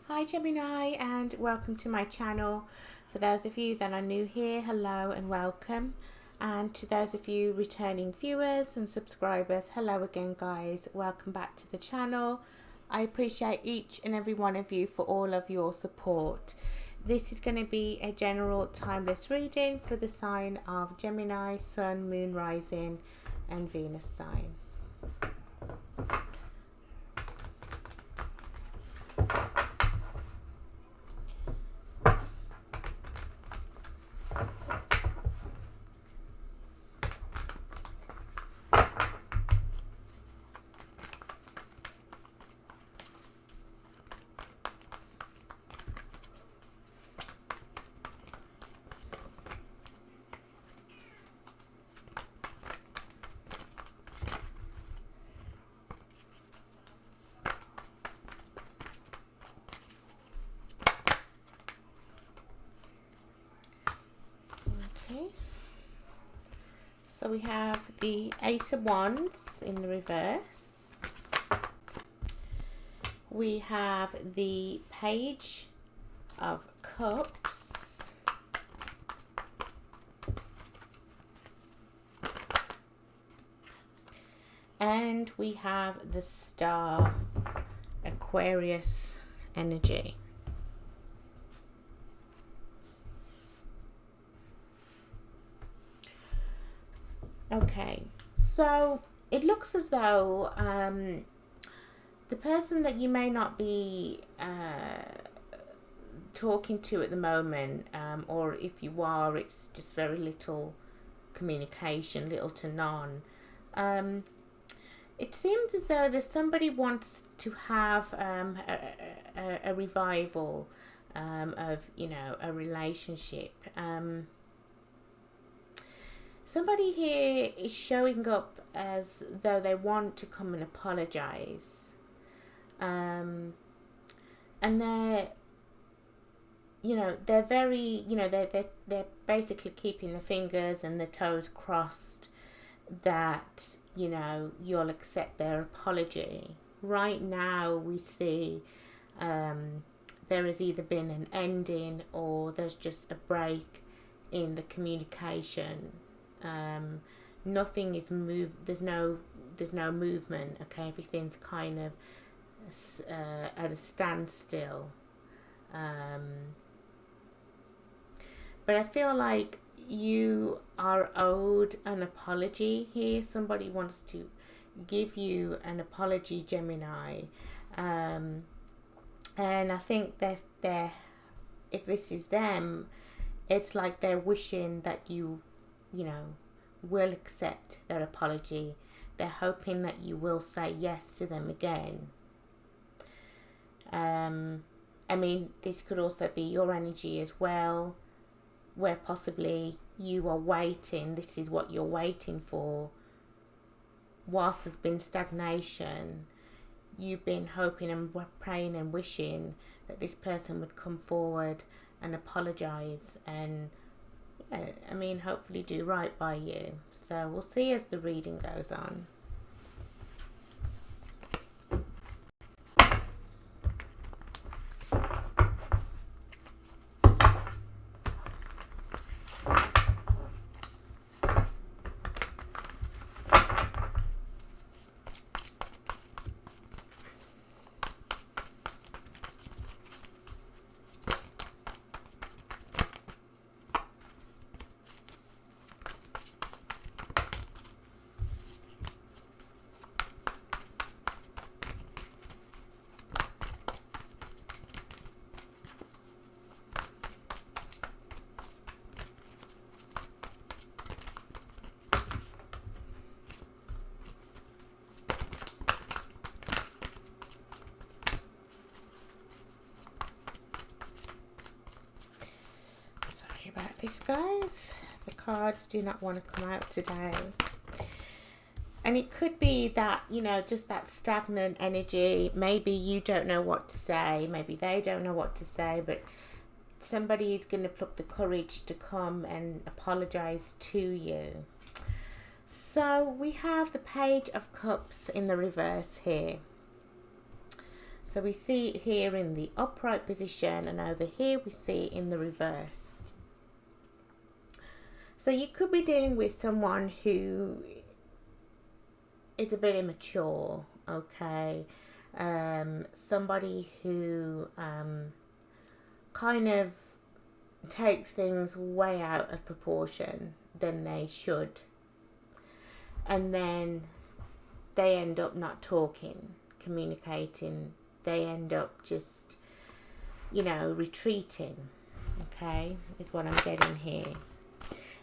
Hi Gemini, and welcome to my channel. For those of you that are new here, hello and welcome, and to those of you returning viewers and subscribers, hello again guys, welcome back to the channel. I appreciate each and every one of you for all of your support. This is going to be a general timeless reading for the sign of Gemini, Sun, Moon, Rising and Venus sign. Okay, so we have the Ace of Wands in the reverse. We have the Page of Cups. And we have the Star, Aquarius energy. Okay, so it looks as though the person that you may not be talking to at the moment, or if you are, it's just very little communication, little to none. It seems as though there's somebody wants to have a revival of, you know, a relationship. Somebody here is showing up as though they want to come and apologize. And they're, you know, they're very, you know, they're basically keeping their fingers and their toes crossed that, you know, you'll accept their apology. Right now we see there has either been an ending or there's just a break in the communication. Nothing is moved. There's no movement. Okay, everything's kind of at a standstill. But I feel like you are owed an apology here. Somebody wants to give you an apology, Gemini, and I think they're if this is them, it's like they're wishing that you know, will accept their apology. They're hoping that you will say yes to them again. I mean, this could also be your energy as well, where possibly you are waiting. This is what you're waiting for. Whilst there's been stagnation, you've been hoping and praying and wishing that this person would come forward and apologize and, I mean, hopefully do right by you. So we'll see as the reading goes on. About this, guys, the cards do not want to come out today, and it could be that, you know, just that stagnant energy. Maybe you don't know what to say, maybe they don't know what to say, but somebody is going to pluck the courage to come and apologize to you. So we have the Page of Cups in the reverse here. So we see it here in the upright position, and over here we see it in the reverse. So you could be dealing with someone who is a bit immature, okay? Somebody who kind of takes things way out of proportion than they should. And then they end up not talking, communicating. They end up just, retreating, okay, is what I'm getting here.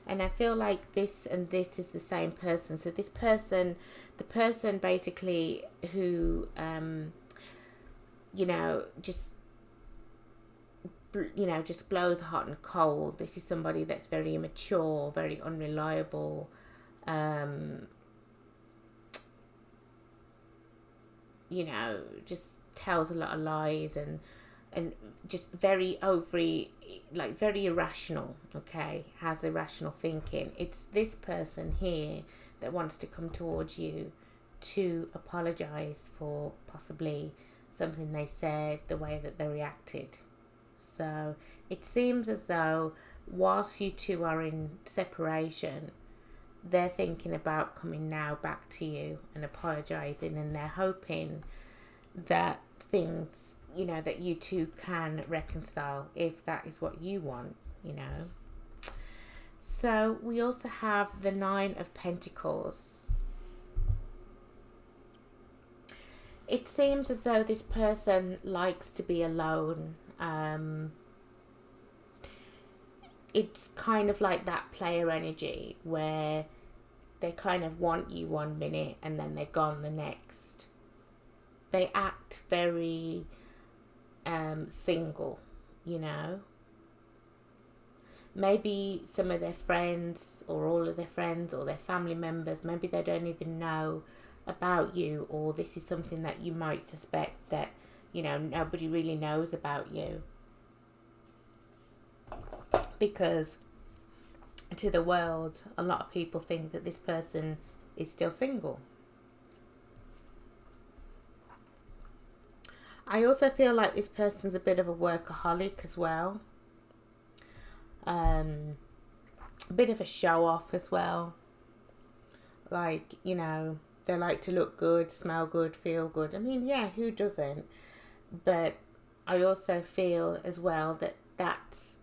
And I feel like this and this is the same person. So this person, the person basically who, just blows hot and cold. This is somebody that's very immature, very unreliable, just tells a lot of lies and just very very irrational, okay, has irrational thinking. It's this person here that wants to come towards you to apologize for possibly something they said, the way that they reacted. So it seems as though whilst you two are in separation, they're thinking about coming now back to you and apologizing, and they're hoping that things, that you two can reconcile if that is what you want, So we also have the 9 of Pentacles. It seems as though this person likes to be alone. It's kind of like that player energy where they kind of want you one minute and then they're gone the next. They act very single, Maybe some of their friends or all of their friends or their family members, maybe they don't even know about you, or this is something that you might suspect that, nobody really knows about you. Because to the world, a lot of people think that this person is still single. I also feel like this person's a bit of a workaholic as well. A bit of a show off as well. Like, they like to look good, smell good, feel good. I mean, yeah, who doesn't? But I also feel as well that that's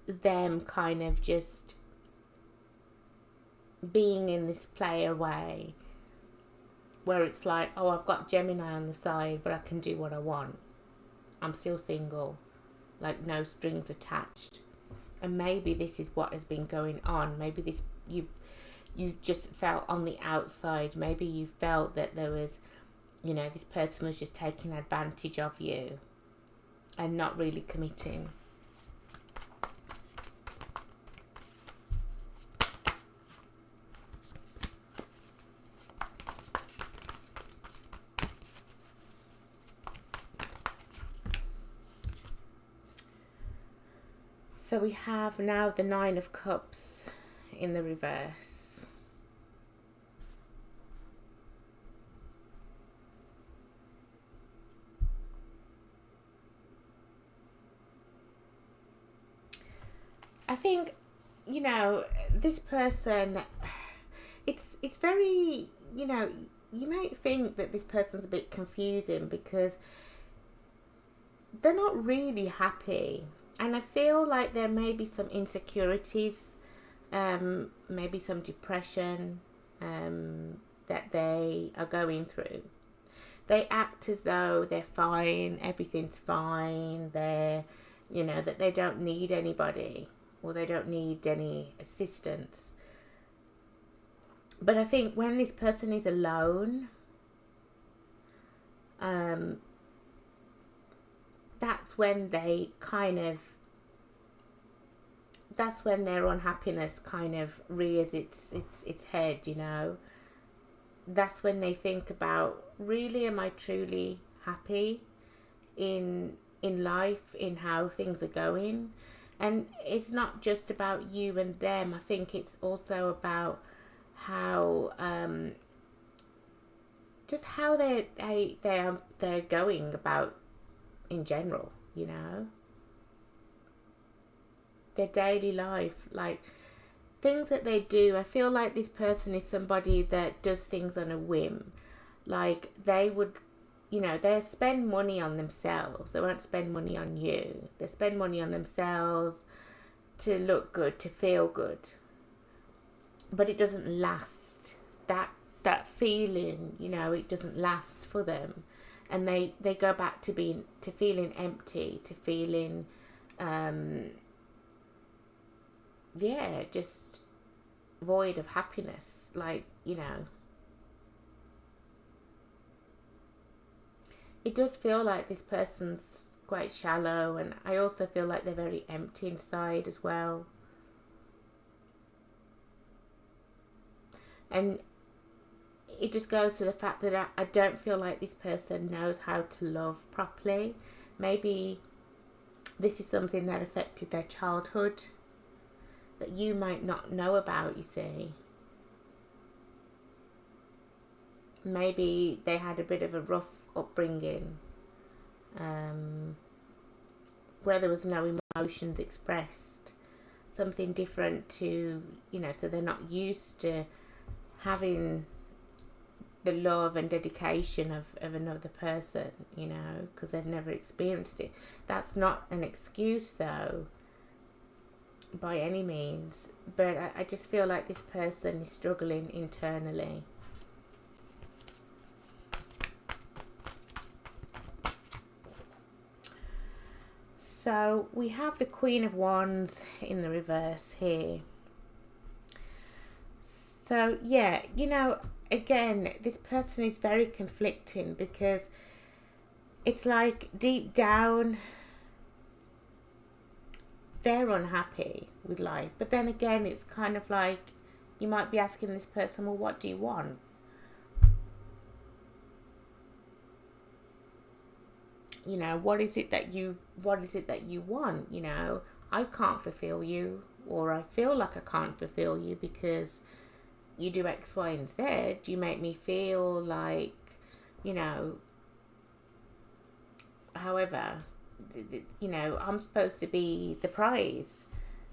them kind of just being in this player way where it's like, oh, I've got Gemini on the side, but I can do what I want. I'm still single, like no strings attached. And maybe this is what has been going on. Maybe this you just felt on the outside. Maybe you felt that there was, this person was just taking advantage of you and not really committing. So we have now the 9 of Cups in the reverse. I think, this person, it's very, you might think that this person's a bit confusing because they're not really happy. And I feel like there may be some insecurities, maybe some depression that they are going through. They act as though they're fine, everything's fine, that they don't need anybody or they don't need any assistance. But I think when this person is alone, that's when that's when their unhappiness kind of rears its head, That's when they think about, really, am I truly happy in life, in how things are going? And it's not just about you and them. I think it's also about how just how they're going about in general, you know, their daily life, like things that they do. I feel like this person is somebody that does things on a whim. Like they would, you know, they spend money on themselves. They won't spend money on you. They spend money on themselves to look good, to feel good. But it doesn't last. That feeling, you know, it doesn't last for them. And they go back to feeling empty, to feeling just void of happiness. Like, you know, it does feel like this person's quite shallow, and I also feel like they're very empty inside as well. And it just goes to the fact that I don't feel like this person knows how to love properly. Maybe this is something that affected their childhood that you might not know about, you see. Maybe they had a bit of a rough upbringing, where there was no emotions expressed, something different to, you know, so they're not used to having the love and dedication of another person, you know, because they've never experienced it. That's not an excuse though, by any means, but I just feel like this person is struggling internally. So we have the Queen of Wands in the reverse here. So yeah, you know, again, this person is very conflicting, because it's like deep down they're unhappy with life. But then again, it's kind of like you might be asking this person, well, what do you want? You know, what is it that you want? You know, I can't fulfill you, or I feel like I can't fulfill you because you do X, Y, and Z. You make me feel like, you know, however, you know, I'm supposed to be the prize,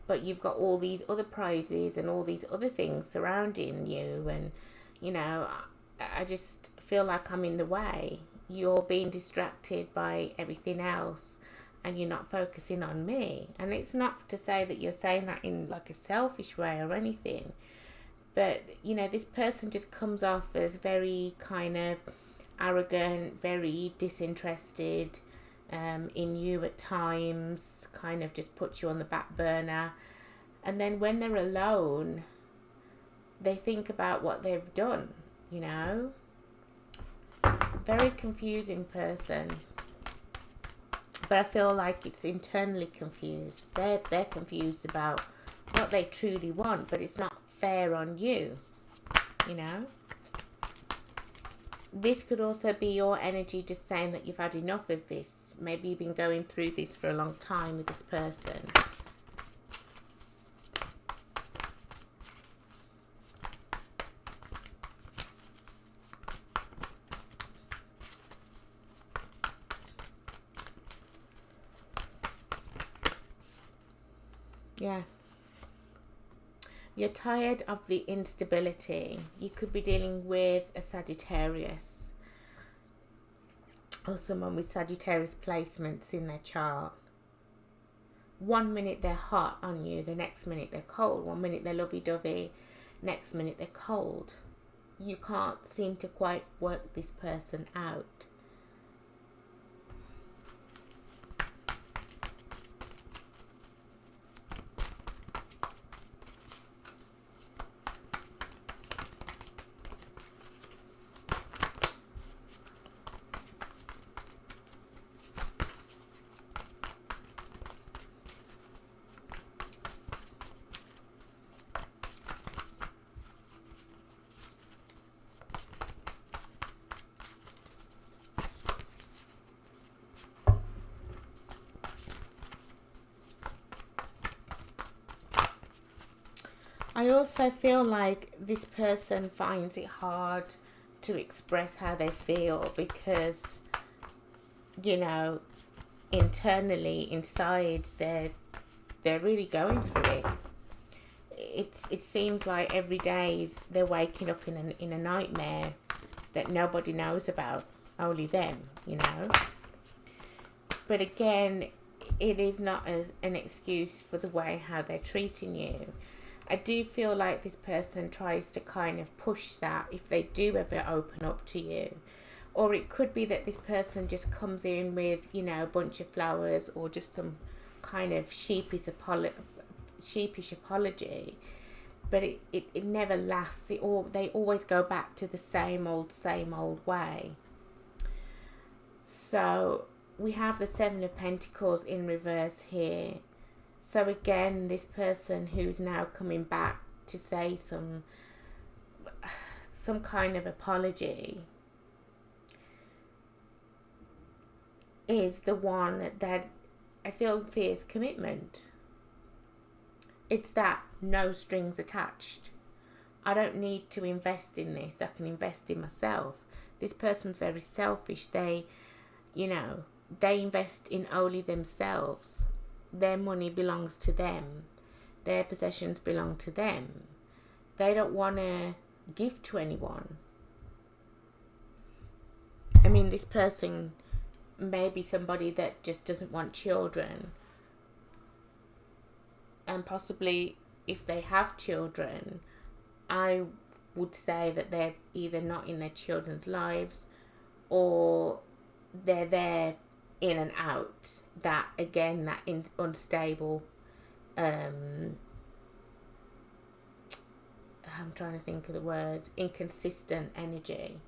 but you've got all these other prizes and all these other things surrounding you, and, you know, I just feel like I'm in the way. You're being distracted by everything else, and you're not focusing on me. And it's not to say that you're saying that in like a selfish way or anything, but, you know, this person just comes off as very kind of arrogant, very disinterested in you at times, kind of just puts you on the back burner. And then when they're alone, they think about what they've done, you know. Very confusing person. But I feel like it's internally confused. They're confused about what they truly want, but it's not fair on you, you know. This could also be your energy just saying that you've had enough of this. Maybe you've been going through this for a long time with this person. Yeah. You're tired of the instability. You could be dealing with a Sagittarius, or someone with Sagittarius placements in their chart. 1 minute they're hot on you, the next minute they're cold. 1 minute they're lovey-dovey, next minute they're cold. You can't seem to quite work this person out. I also feel like this person finds it hard to express how they feel, because, you know, internally, inside, they're really going through it. It seems like every day they're waking up in a nightmare that nobody knows about, only them, you know. But again, it is not an excuse for the way how they're treating you. I do feel like this person tries to kind of push that if they do ever open up to you. Or it could be that this person just comes in with, you know, a bunch of flowers or just some kind of sheepish apology. But it never lasts. They always go back to the same old way. So we have the Seven of Pentacles in reverse here. So again, this person who's now coming back to say some kind of apology is the one that I feel fears commitment. It's that no strings attached. I don't need to invest in this. I can invest in myself. This person's very selfish. They invest in only themselves. Their money belongs to them. Their possessions belong to them. They don't want to give to anyone. I mean, this person may be somebody that just doesn't want children. And possibly if they have children, I would say that they're either not in their children's lives or they're there in and out. That again, that unstable, I'm trying to think of the word, inconsistent energy.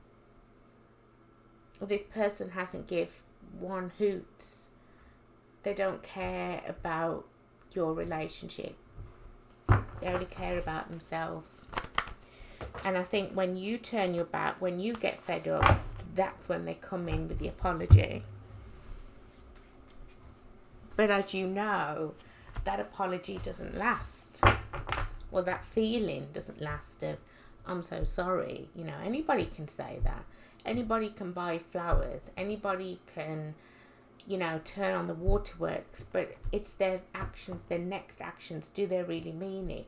This person hasn't give one hoots. They don't care about your relationship. They only care about themselves. And I think when you turn your back, when you get fed up, that's when they come in with the apology. But as you know, that apology doesn't last. Well, that feeling doesn't last of, I'm so sorry. You know, anybody can say that. Anybody can buy flowers. Anybody can, you know, turn on the waterworks. But it's their actions, their next actions. Do they really mean it?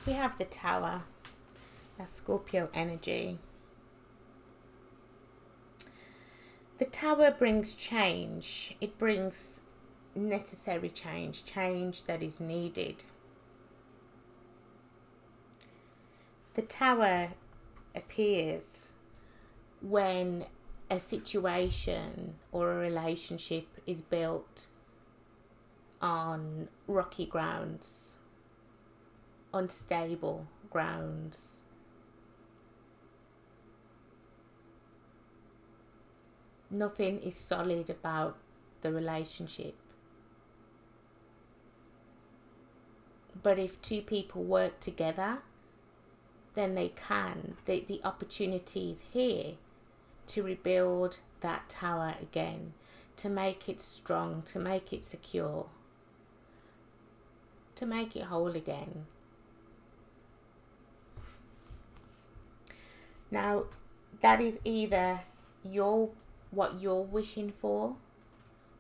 We have the Tower, that's Scorpio energy. The Tower brings change. It brings necessary change, change that is needed. The Tower appears when a situation or a relationship is built on rocky grounds, unstable grounds. Nothing is solid about the relationship. But if two people work together, then they can. The opportunity is here to rebuild that tower again, to make it strong, to make it secure, to make it whole again. Now, that is either what you're wishing for.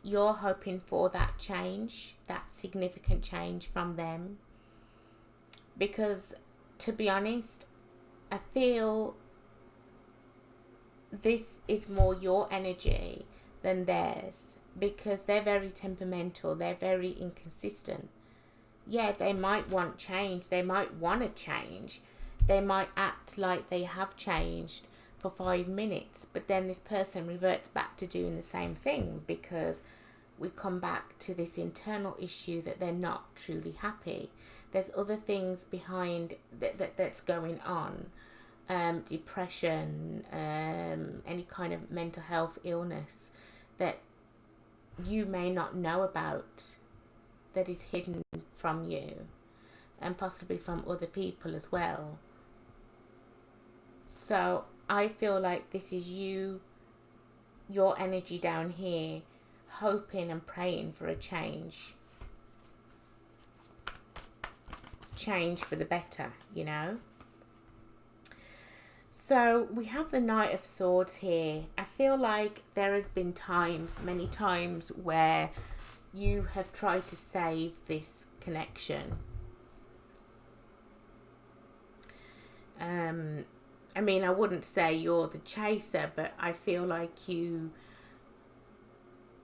You're hoping for that change, that significant change from them. Because, to be honest, I feel this is more your energy than theirs. Because they're very temperamental, they're very inconsistent. Yeah, they might want change, they might want to change. They might act like they have changed for 5 minutes, but then this person reverts back to doing the same thing because we come back to this internal issue that they're not truly happy. There's other things behind that's going on. Depression, any kind of mental health illness that you may not know about. that is hidden from you, and possibly from other people as well. So I feel like this is your energy down here, hoping and praying for a change for the better, you know. So we have the Knight of Swords here. I feel like there has been many times, where you have tried to save this connection. I mean, I wouldn't say you're the chaser, but I feel like you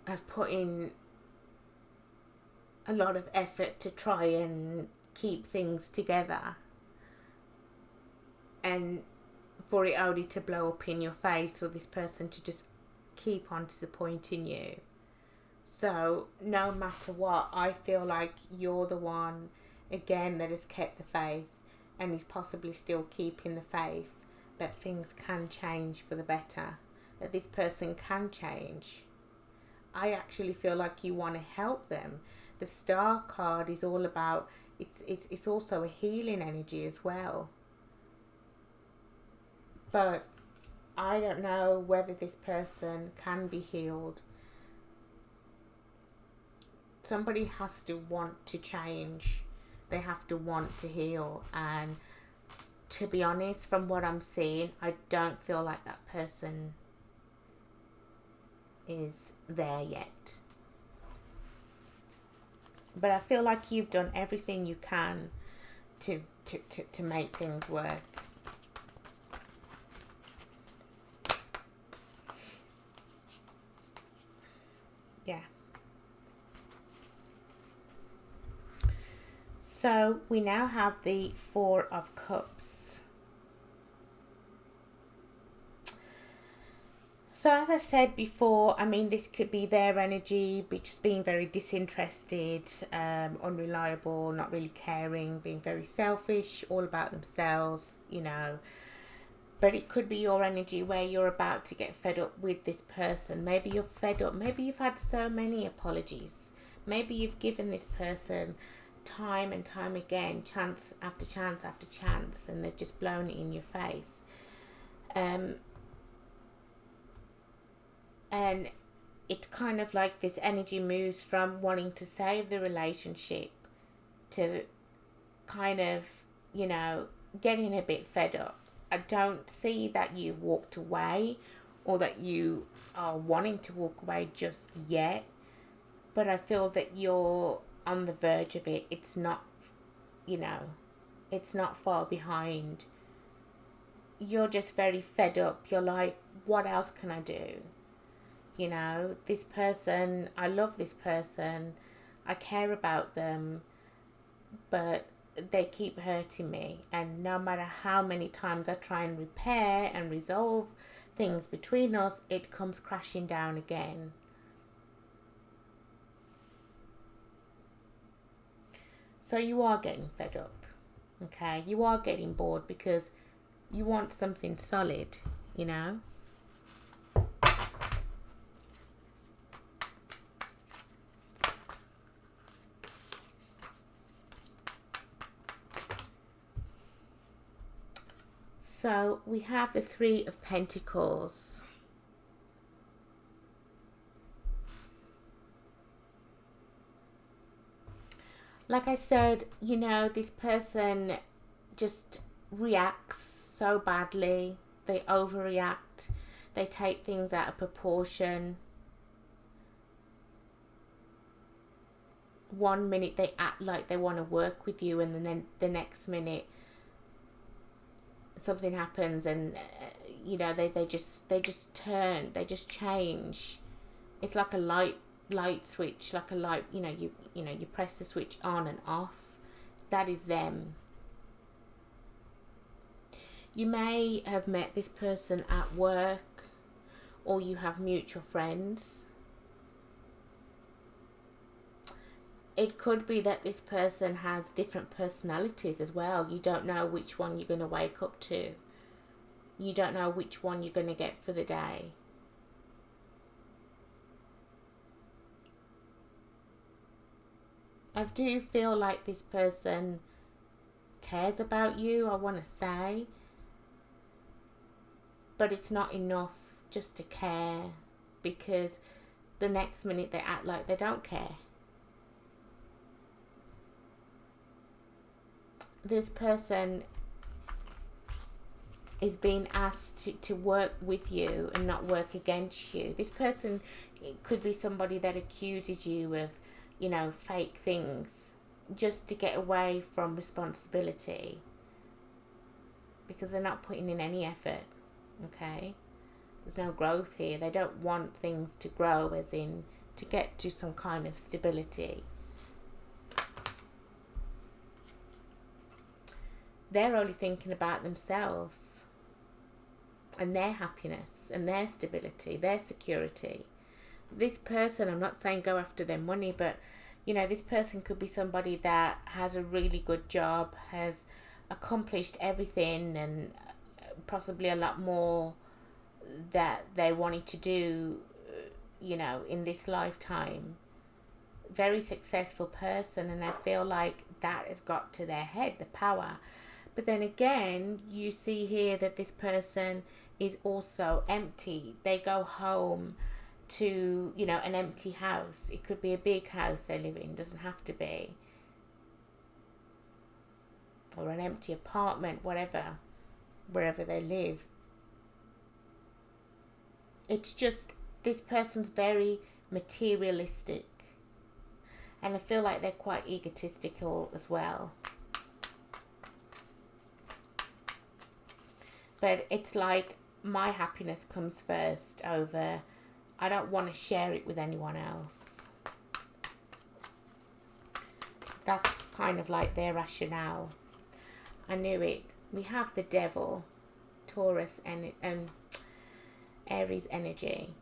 have put in a lot of effort to try and keep things together, and for it only to blow up in your face, or this person to just keep on disappointing you. So no matter what, I feel like you're the one, again, that has kept the faith, and is possibly still keeping the faith that things can change for the better, that this person can change. I actually feel like you want to help them. The Star card is all about, it's also a healing energy as well. But I don't know whether this person can be healed. Somebody has to want to change. They have to want to heal. And to be honest, from what I'm seeing, I don't feel like that person is there yet. But I feel like you've done everything you can to make things work. Yeah. So we now have the Four of Cups. So as I said before, I mean, this could be their energy, just being very disinterested, unreliable, not really caring, being very selfish, all about themselves, you know. But it could be your energy, where you're about to get fed up with this person. Maybe you're fed up. Maybe you've had so many apologies. Maybe you've given this person time and time again, chance after chance after chance, and they've just blown it in your face. And it's kind of like this energy moves from wanting to save the relationship to kind of, you know, getting a bit fed up. I don't see that you walked away, or that you are wanting to walk away just yet, but I feel that you're on the verge of it. It's not, you know, it's not far behind. You're just very fed up. You're like, what else can I do? You know, this person, I love this person, I care about them, but they keep hurting me. And no matter how many times I try and repair and resolve things between us, it comes crashing down again. So you are getting fed up, okay? You are getting bored because you want something solid, you know? So we have the Three of Pentacles. Like I said, you know, this person just reacts so badly. They overreact. They take things out of proportion. One minute they act like they want to work with you, and then the next minute something happens, and you know, they just turn, they just change. It's like a light switch, like a light, you know, you press the switch on and off. That is them. You may have met this person at work, or you have mutual friends. It could be that this person has different personalities as well. You don't know which one you're going to wake up to. You don't know which one you're going to get for the day. I do feel like this person cares about you, I want to say, but it's not enough just to care, because the next minute they act like they don't care. This person is being asked to work with you and not work against you. This person, it could be somebody that accuses you of, fake things just to get away from responsibility, because they're not putting in any effort. Okay, there's no growth here. They don't want things to grow, as in to get to some kind of stability. They're only thinking about themselves and their happiness and their stability, their security. This person, I'm not saying go after their money, but this person could be somebody that has a really good job, has accomplished everything, and possibly a lot more that they wanted to do, in this lifetime. Very successful person, and I feel like that has got to their head, the power. But then again, you see here that this person is also empty. They go home to, an empty house. It could be a big house they live in, doesn't have to be. Or an empty apartment, whatever, wherever they live. It's just, this person's very materialistic. And I feel like they're quite egotistical as well. But it's like, my happiness comes first over, I don't want to share it with anyone else. That's kind of like their rationale. I knew it. We have the devil, Taurus, and Aries energy.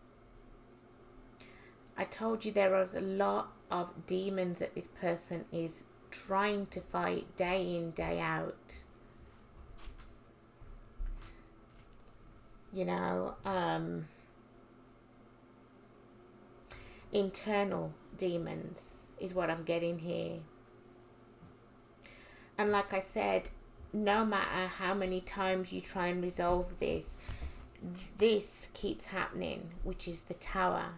I told you there are a lot of demons that this person is trying to fight day in, day out. Internal demons is what I'm getting here. And like I said, no matter how many times you try and resolve this, this keeps happening, which is the Tower.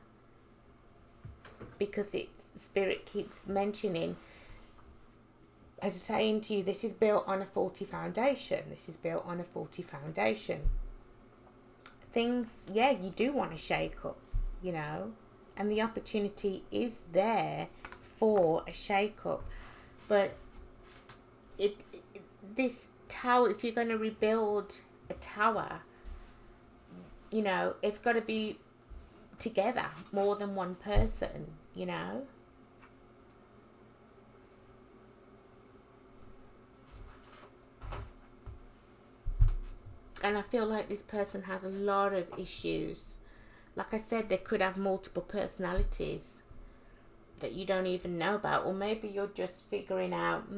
Because its spirit keeps mentioning and saying to you, this is built on a faulty foundation. This is built on a faulty foundation. Things, you do want to shake up, and the opportunity is there for a shake up. But this tower, if you're going to rebuild a tower, it's got to be together, more than one person, And I feel like this person has a lot of issues. Like I said, they could have multiple personalities that you don't even know about, or maybe you're just figuring out,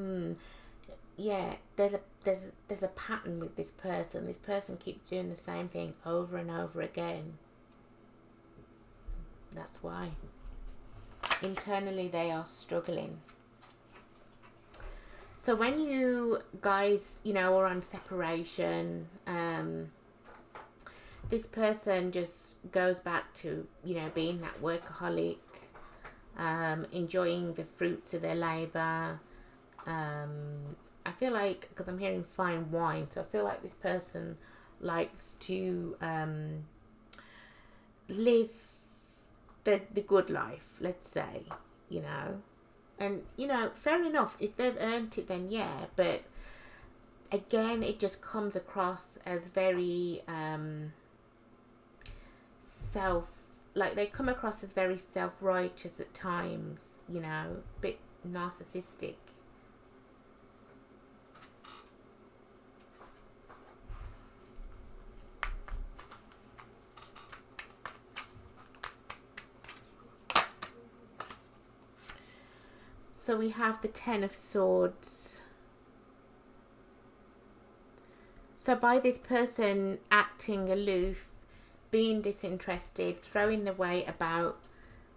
there's a pattern with this person. This person keeps doing the same thing over and over again. That's why. Internally, they are struggling. So when you guys, are on separation, this person just goes back to, being that workaholic, enjoying the fruits of their labour. I feel like, because I'm hearing fine wine, so I feel like this person likes to live the good life, let's say, And, fair enough, if they've earned it, then yeah. But, again, it just comes across as very they come across as very self-righteous at times, a bit narcissistic. So we have the Ten of Swords. So by this person acting aloof, being disinterested, throwing their weight about,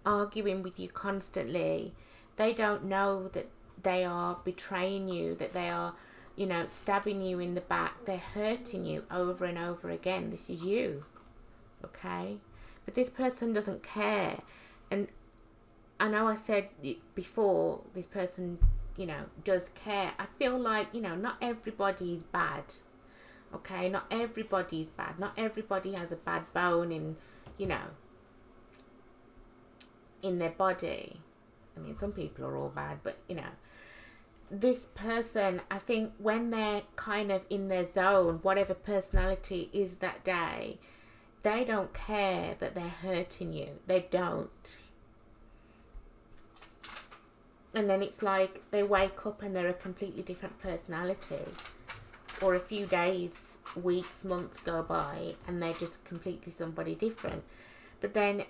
arguing with you constantly, they don't know that they are betraying you, that they are, you know, stabbing you in the back. They're hurting you over and over again. This is you, okay? But this person doesn't care. And I know I said before, this person, you know, does care. I feel like, you know, not everybody's bad, okay? Not everybody's bad. Not everybody has a bad bone in, you know, in their body. I mean, some people are all bad, but, you know, this person, I think when they're kind of in their zone, whatever personality is that day, they don't care that they're hurting you. They don't. And then it's like they wake up and they're a completely different personality. Or a few days, weeks, months go by and they're just completely somebody different. But then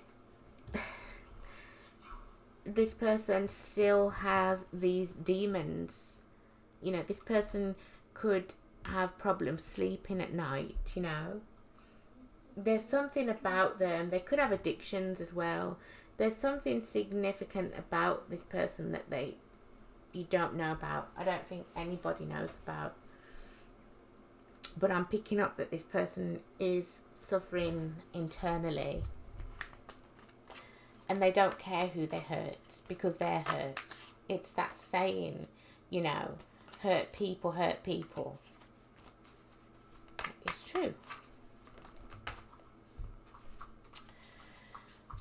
this person still has these demons. You know, this person could have problems sleeping at night, you know. There's something about them. They could have addictions as well. There's something significant about this person that you don't know about. I don't think anybody knows about. But I'm picking up that this person is suffering internally. And they don't care who they hurt because they're hurt. It's that saying, you know, hurt people hurt people. It's true.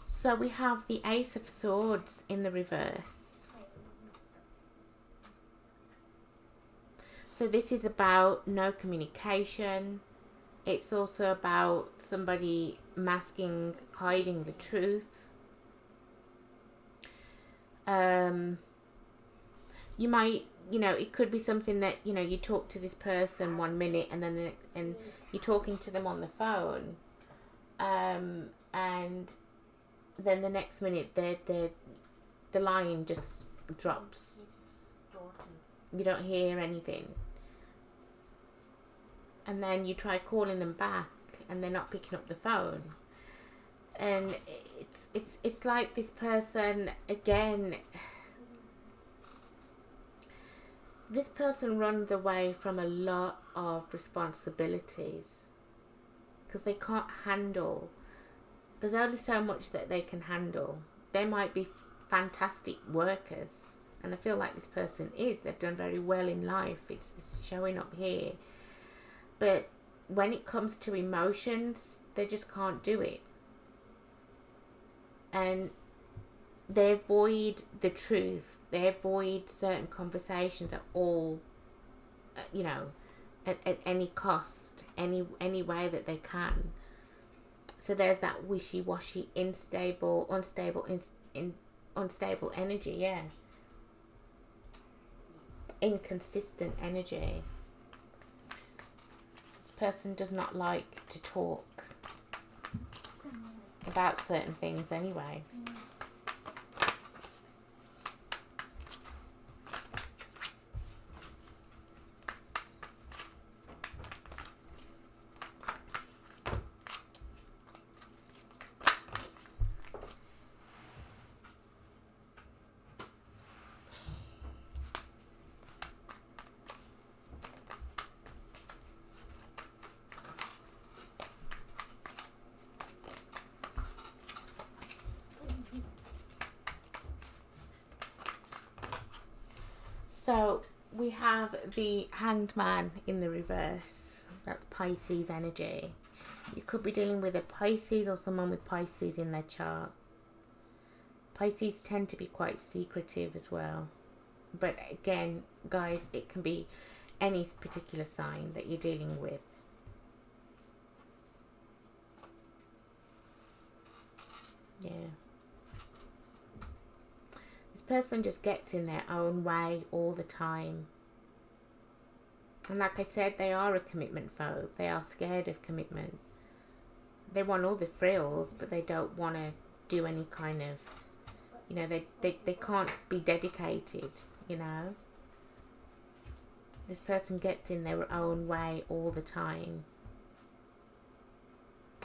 So we have the Ace of Swords in the reverse. So this is about no communication. It's also about somebody masking, hiding the truth. You might, you know, it could be something that, you know, you talk to this person 1 minute and then and you're talking to them on the phone, and then the next minute the line just drops. You don't hear anything, and then you try calling them back and they're not picking up the phone. And it's like this person, again, this person runs away from a lot of responsibilities because they can't handle. There's only so much that they can handle. They might be fantastic workers, and I feel like this person is. They've done very well in life. It's showing up here. But when it comes to emotions, they just can't do it. And they avoid the truth. They avoid certain conversations at all, you know, at any cost, any way that they can. So there's that wishy-washy, unstable energy, yeah. Inconsistent energy. This person does not like to talk about certain things anyway. So we have the Hanged Man in the reverse. That's Pisces energy. You could be dealing with a Pisces or someone with Pisces in their chart. Pisces tend to be quite secretive as well. But again, guys, it can be any particular sign that you're dealing with. Yeah. Person just gets in their own way all the time. And like I said, they are a commitment phobe. They are scared of commitment. They want all the frills, but they don't want to do any kind of, you know, they can't be dedicated, you know. This person gets in their own way all the time.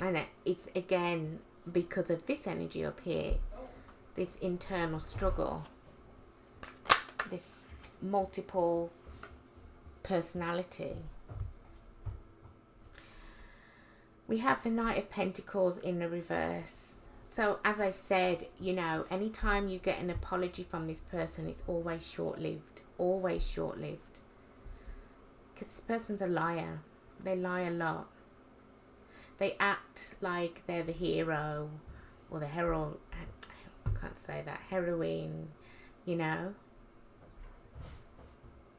And it's again because of this energy up here, this internal struggle. this multiple personality. We have the Knight of Pentacles in the reverse. So as I said, you know, anytime you get an apology from this person, it's always short-lived. Always short-lived. Because this person's a liar. They lie a lot. They act like they're the hero or the hero. I can't say that. Heroine, you know.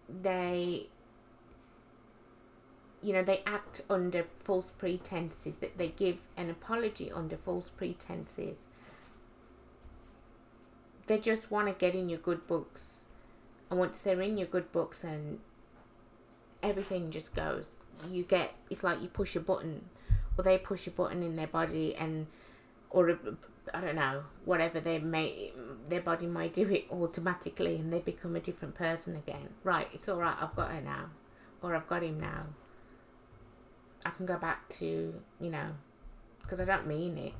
They act under false pretenses, that they give an apology under false pretenses. They just want to get in your good books. And once they're in your good books, and everything just goes. It's like you push a button, or they push a button in their body, or I don't know, whatever their body might do it automatically, and they become a different person again. Right, it's all right, I've got her now, or I've got him now. I can go back to, you know, because I don't mean it.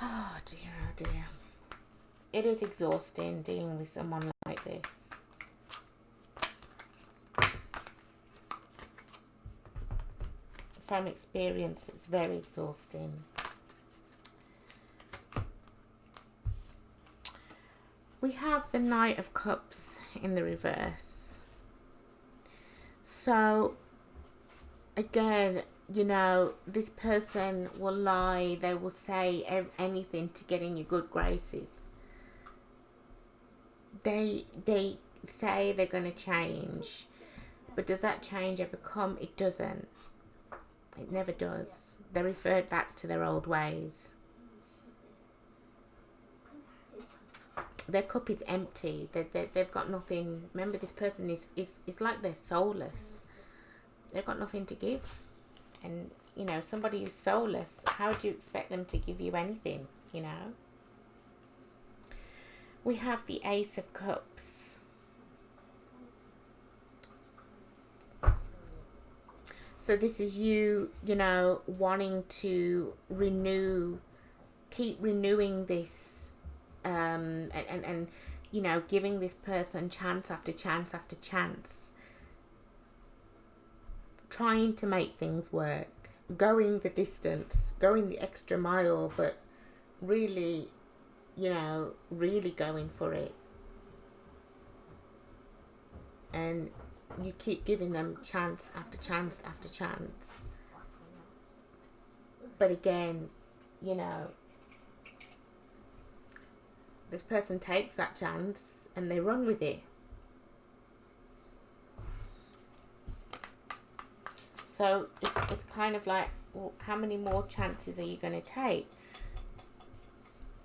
Oh dear, oh dear. It is exhausting dealing with someone like this. From experience, it's very exhausting. We have the Knight of Cups in the reverse. So, again, you know, this person will lie. They will say anything to get in your good graces. They say they're going to change. But does that change ever come? It doesn't. It never does. They revert back to their old ways. Their cup is empty. They've got nothing. Remember, this person is like they're soulless. They've got nothing to give. And, you know, somebody who's soulless, how do you expect them to give you anything, you know? We have the Ace of Cups. So this is you, you know, wanting to keep renewing this, and you know, giving this person chance after chance after chance. Trying to make things work. Going the distance. Going the extra mile, but really, you know, really going for it. And you keep giving them chance after chance after chance. But again, you know, this person takes that chance and they run with it. So it's kind of like, well, how many more chances are you going to take?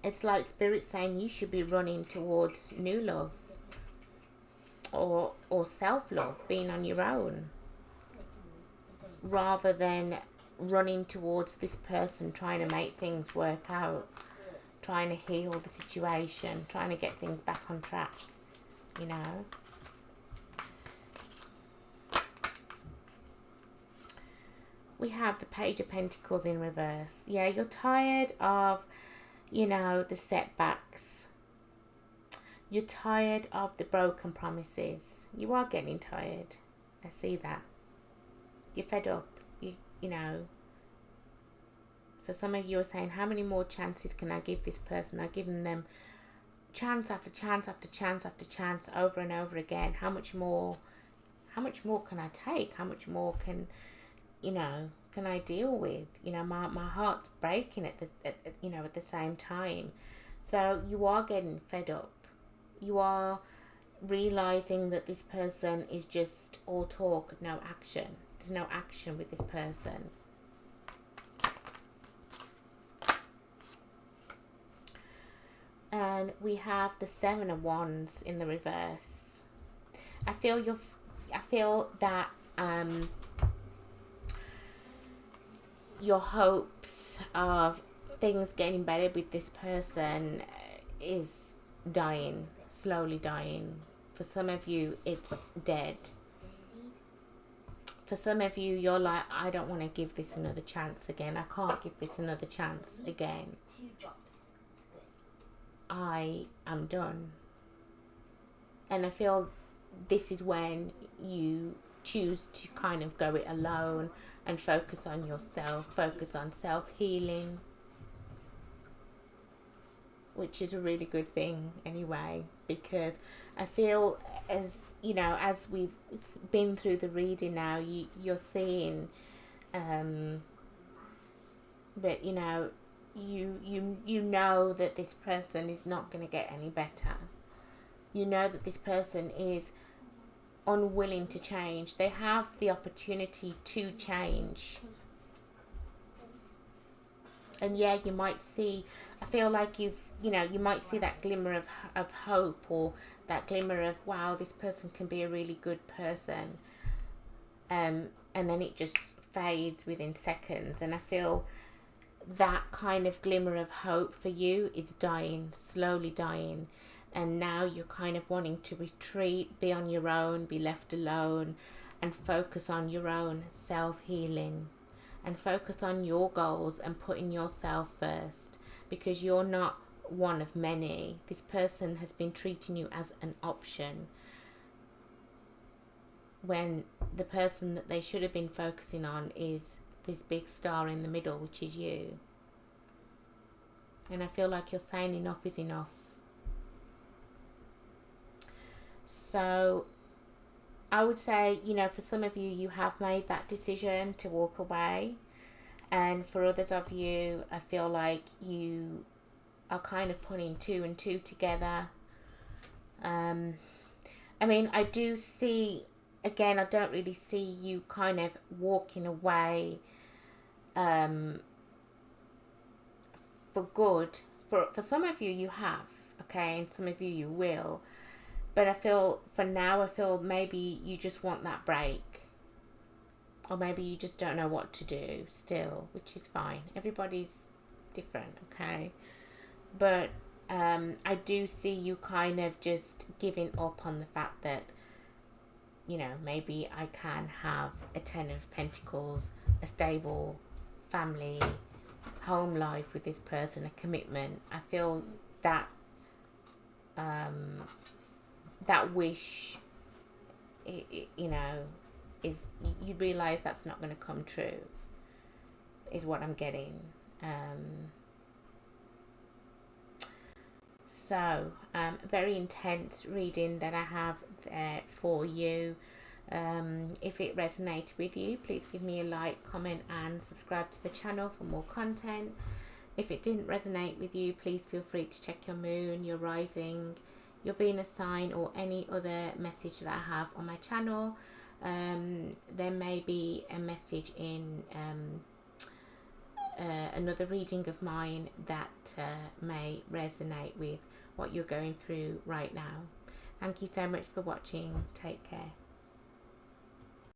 It's like Spirit saying you should be running towards new love. Or self-love, being on your own, rather than running towards this person, trying to make things work out, trying to heal the situation, trying to get things back on track, you know. We have the Page of Pentacles in reverse. Yeah, you're tired of, you know, the setbacks. You're tired of the broken promises. You are getting tired. I see that. You're fed up. You know. So some of you are saying, how many more chances can I give this person? I've given them chance after chance after chance after chance over and over again. How much more can I take? How much more can I deal with? You know, my heart's breaking at the same time. So you are getting fed up. You are realizing that this person is just all talk, no action. There's no action with this person. And we have the Seven of Wands in the reverse. I feel that your hopes of things getting better with this person is dying. Slowly dying. For some of you, it's dead. for some of you, you're like, I don't want to give this another chance again. I can't give this another chance again. I am done. And I feel this is when you choose to kind of go it alone and focus on yourself, focus on self-healing, which is a really good thing anyway, because I feel, as you know, as we've been through the reading now, you're seeing but you know, you know that this person is not going to get any better. You know that this person is unwilling to change. They have the opportunity to change. And yeah, you might see, I feel like you might see that glimmer of hope, or that glimmer of, wow, this person can be a really good person. And then it just fades within seconds. And I feel that kind of glimmer of hope for you is dying, slowly dying. And now you're kind of wanting to retreat, be on your own, be left alone, and focus on your own self-healing, and focus on your goals and putting yourself first, because you're not one of many. This person has been treating you as an option, when the person that they should have been focusing on is this big star in the middle, which is you. And I feel like you're saying enough is enough. So I would say, you know, for some of you, you have made that decision to walk away. And for others of you, I feel like you are kind of putting two and two together. I mean, I do see, again, I don't really see you kind of walking away for good. For some of you, you have, okay, and some of you will. But I feel, for now, I feel maybe you just want that break. Or maybe you just don't know what to do still, which is fine. Everybody's different, okay? But I do see you kind of just giving up on the fact that, you know, maybe I can have a 10 of Pentacles, a stable family, home life with this person, a commitment. I feel that that wish, you know, is, you realise that's not going to come true, is what I'm getting. So, very intense reading that I have there for you. If it resonated with you, please give me a like, comment and subscribe to the channel for more content. If it didn't resonate with you, please feel free to check your moon, your rising, your Venus sign, or any other message that I have on my channel. There may be a message in another reading of mine that may resonate with what you're going through right now. Thank you so much for watching. Take care.